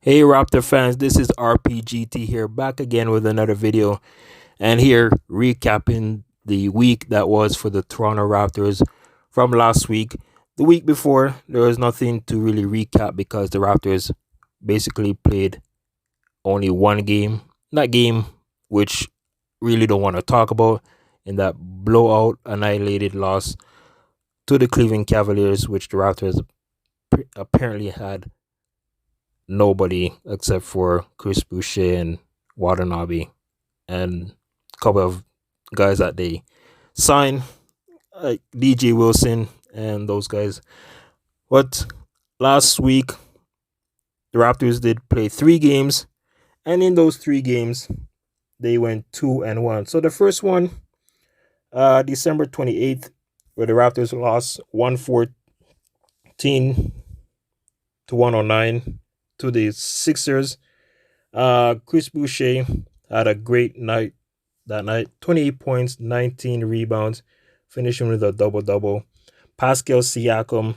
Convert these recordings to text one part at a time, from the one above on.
Hey Raptor fans, this is RPGT here, back again with another video, and here recapping the week that was for the Toronto Raptors from last week. The week before, there was nothing to really recap because the Raptors basically played only one game. That game, which really don't want to talk about, in that blowout, annihilated loss to the Cleveland Cavaliers, which the Raptors apparently had nobody except for Chris Boucher and Watanabe and a couple of guys that they signed, like DJ Wilson and those guys. But last week, the Raptors did play 3 games, and in those 3 games, they went 2-1. So the first one, December 28th, where the Raptors lost 114 to 109 to the Sixers. Chris Boucher had a great night that night. 28 points, 19 rebounds, finishing with a double-double. Pascal Siakam,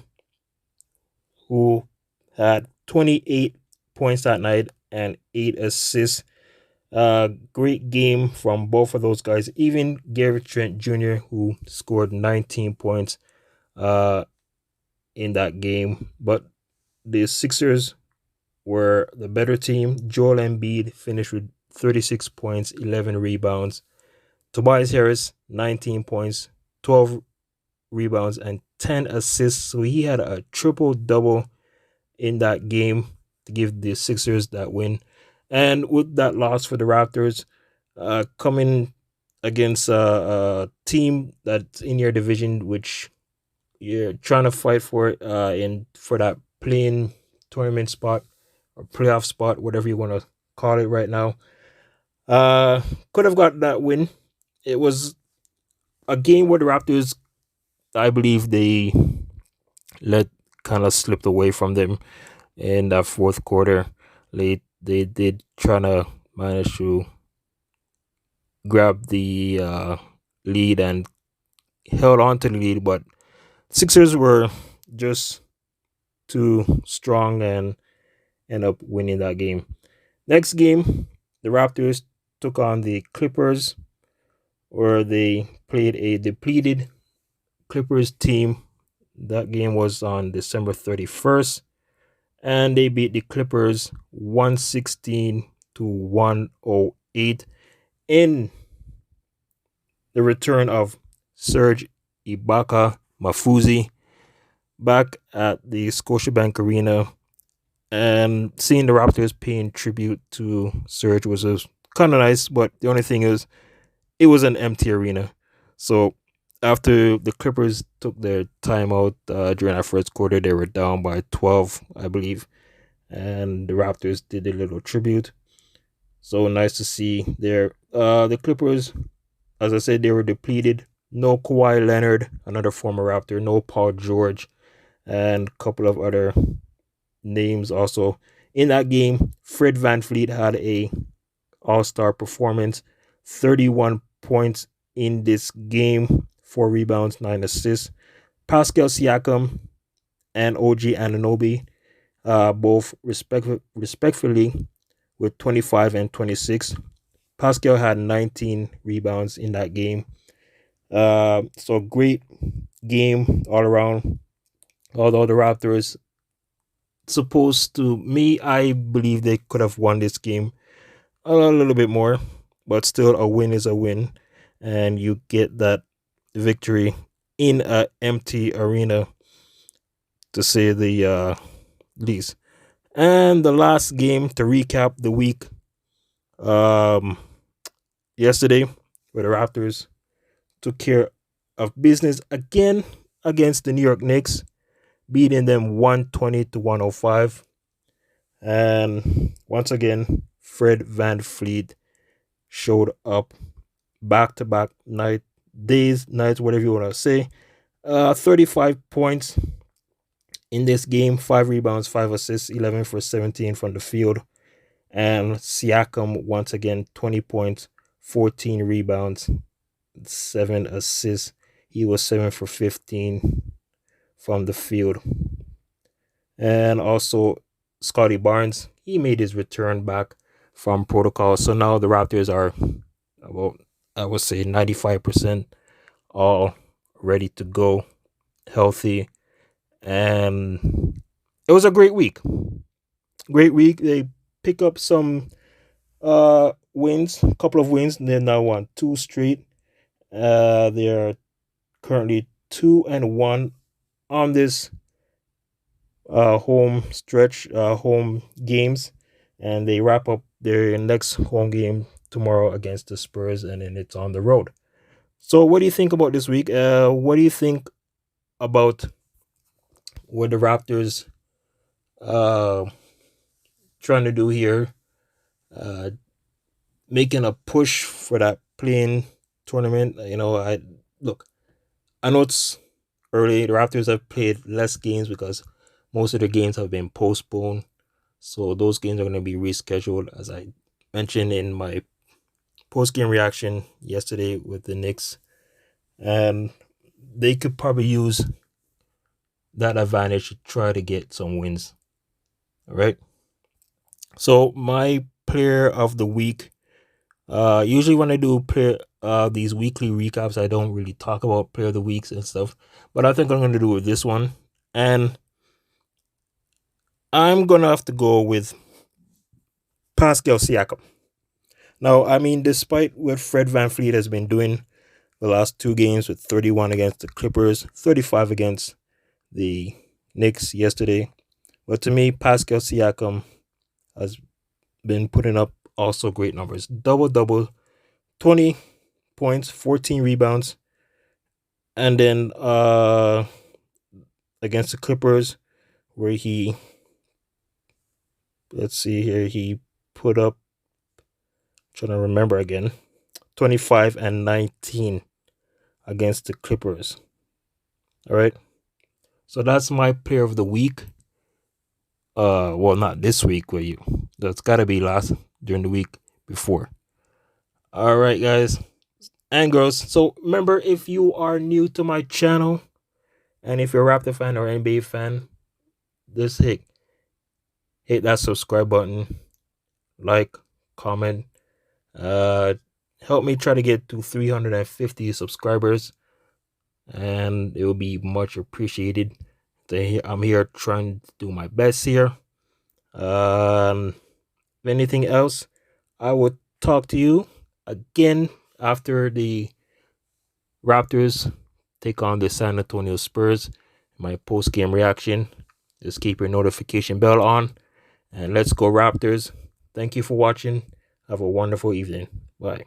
who had 28 points that night and 8 assists. Great game from both of those guys. Even Gary Trent Jr., who scored 19 points in that game. But the Sixers were the better team. Joel Embiid finished with 36 points, 11 rebounds. Tobias Harris, 19 points, 12 rebounds, and 10 assists. So he had a triple-double in that game to give the Sixers that win. And with that loss for the Raptors, coming against a team that's in your division, which you're trying to fight for for that playing tournament spot or playoff spot, whatever you want to call it right now. Could have got that win. It was a game where the Raptors, I believe, they let kind of slipped away from them in that fourth quarter. They did trying to manage to grab the lead and held on to the lead, but Sixers were just too strong and end up winning that game. Next game, the Raptors took on the Clippers, where they played a depleted Clippers team. That game was on December 31st, and they beat the Clippers 116 to 108 in the return of Serge Ibaka Mafuzi back at the Scotiabank Arena. And seeing the Raptors paying tribute to Serge was kind of nice, but the only thing is, it was an empty arena. So after the Clippers took their timeout during that first quarter, they were down by 12, I believe, and the Raptors did a little tribute. So nice to see there. The Clippers, as I said, they were depleted. No Kawhi Leonard, another former Raptor. No Paul George, and a couple of other names also in that game. Fred VanVleet had a all-star performance, 31 points in this game, 4 rebounds, 9 assists. Pascal Siakam and OG Anunoby, both respectfully with 25 and 26. Pascal had 19 rebounds in that game. So great game all around. Although the Raptors, supposed to me, I believe they could have won this game a little bit more, but still a win is a win, and you get that victory in an empty arena, to say the least. And the last game to recap the week, um, yesterday, where the Raptors took care of business again against the New York Knicks, beating them 120 to 105. And once again, Fred VanVleet showed up back-to-back nights, whatever you want to say. 35 points in this game, 5 rebounds, 5 assists, 11 for 17 from the field. And Siakam, once again, 20 points, 14 rebounds, 7 assists. He was 7 for 15 from the field. And also Scotty Barnes, he made his return back from protocol. So now the Raptors are about, I would say, 95% all ready to go, healthy, and it was a great week. Great week. They pick up some wins, a couple of wins, and they now won two straight. They're currently 2-1 on this home stretch, home games, and they wrap up their next home game tomorrow against the Spurs, and then it's on the road. So, what do you think about this week? What do you think about what the Raptors uh trying to do here? Uh, Making a push for that playing tournament. I look. I know it's early. The Raptors have played less games because most of the games have been postponed. So those games are going to be rescheduled, as I mentioned in my post game reaction yesterday with the Knicks. And they could probably use that advantage to try to get some wins. All right. So my player of the week. Usually when I do player these weekly recaps, I don't really talk about player of the weeks and stuff. But I think I'm gonna do with this one. And I'm gonna have to go with Pascal Siakam. Now, I mean, despite what Fred VanVleet has been doing the last two games with 31 against the Clippers, 35 against the Knicks yesterday, but to me, Pascal Siakam has been putting up also great numbers. Double double, 20 points, 14 rebounds, and then against the Clippers, where he, let's see here, he put up, trying to remember again, 25 and 19 against the Clippers. All right. So that's my player of the week. Well, not this week, where you, that's got to be last during the week before. All right, guys and girls. So remember, if you are new to my channel, and if you're a Raptor fan or NBA fan, just hit that subscribe button, like, comment, uh, help me try to get to 350 subscribers, and it will be much appreciated. I'm here trying to do my best here. If anything else, I will talk to you again after the Raptors take on the San Antonio Spurs. My post game reaction. Just keep your notification bell on, and let's go Raptors. Thank you for watching. Have a wonderful evening. Bye.